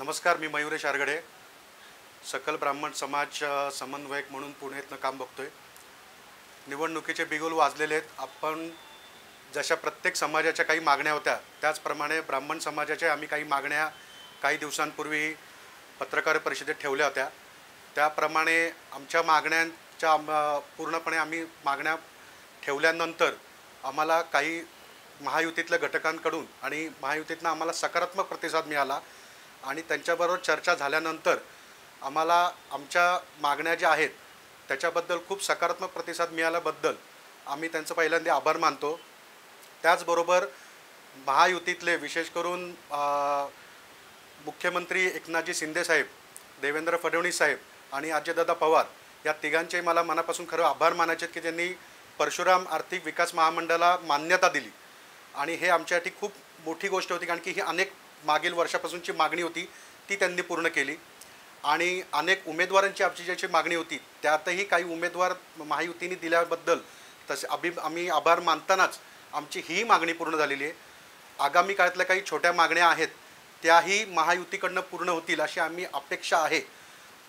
नमस्कार, मी मयुरेश आरगडे, सकल ब्राह्मण समाज समन्वयक म्हणून पुण्यातनं काम बघतोय। निवडणुकीचे बिगुल वाजलेले आहेत। आपण जशा प्रत्येक समाजाच्या काही मागण्या होत्या त्याचप्रमाणे ब्राह्मण समाजाच्या आम्ही काही मागण्या काही दिवसांपूर्वी पत्रकार परिषदेत ठेवल्या होत्या। त्याप्रमाणे आमच्या मागण्यांच्या पूर्णपणे आम्ही मागण्या ठेवल्यानंतर आम्हाला काही महायुतीतल्या घटकांकडून आणि महायुतीतनं आम्हाला सकारात्मक प्रतिसाद मिळाला आणि त्यांच्याबरोबर चर्चा झाल्यानंतर आम्हाला आमच्या मागण्या ज्या आहेत त्याच्याबद्दल खूप सकारात्मक प्रतिसाद मिळाल्याबद्दल आम्ही त्यांचं पहिल्यांदा आभार मानतो। त्याचबरोबर महायुतीतले विशेष करून मुख्यमंत्री एकनाथजी शिंदे साहेब, देवेंद्र फडणवीस साहेब आणि अजयदादा पवार या तिघांचे मला मनापासून खरं आभार मानायचे की त्यांनी परशुराम आर्थिक विकास महामंडळाला मान्यता दिली आणि हे आमच्यासाठी खूप मोठी गोष्ट होती, कारण की ही अनेक मागील वर्षापासूनची मागणी होती ती त्यांनी पूर्ण केली आणि अनेक उमेदवारांची आमची ज्याची मागणी होती त्यातही काही उमेदवार महायुतीने दिल्याबद्दल तसे आम्ही आभार मानतानाच आमची ही मागणी पूर्ण झालेली आहे। आगामी काळातल्या काही छोट्या मागण्या आहेत त्याही महायुतीकडनं पूर्ण होतील अशी आम्ही अपेक्षा आहे।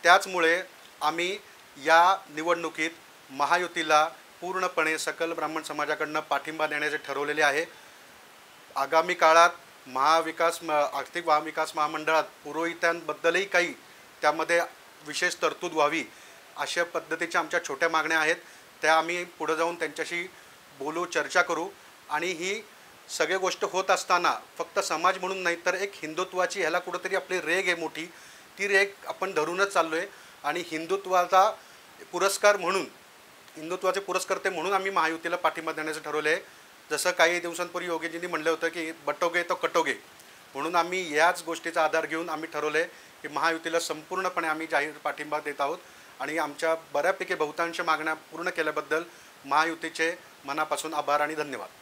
त्याचमुळे आम्ही या निवडणुकीत महायुतीला पूर्णपणे सकल ब्राह्मण समाजाकडनं पाठिंबा देण्याचे ठरवलेले आहे। आगामी काळात आर्थिक महाविकास महामंडळात पुरोहितांबद्दलही काही त्यामध्ये विशेष तरतूद व्हावी अशा पद्धतीच्या आमच्या छोट्या मागण्या आहेत, त्या आम्ही पुढे जाऊन त्यांच्याशी बोलू, चर्चा करू आणि ही सगळी गोष्ट होत असताना फक्त समाज म्हणून नाही तर एक हिंदुत्वाची ह्याला कुठंतरी आपली रेग आहे मोठी, ती रेग आपण धरूनच चाललो आहे आणि हिंदुत्वाचा पुरस्कार म्हणून हिंदुत्वाचे पुरस्कर्ते म्हणून आम्ही महायुतीला पाठिंबा देण्याचं ठरवलं आहे। जसं काही दिवसांपूर्वी योगीजींनी म्हटलं होतं की बटोगे तो कटोगे, म्हणून आम्ही याच गोष्टीचा आधार घेऊन आम्ही ठरवलं आहे की महायुतीला संपूर्णपणे आम्ही जाहीर पाठिंबा देत आहोत आणि आमच्या बऱ्यापैकी बहुतांश मागण्या पूर्ण केल्याबद्दल महायुतीचे मनापासून आभार आणि धन्यवाद।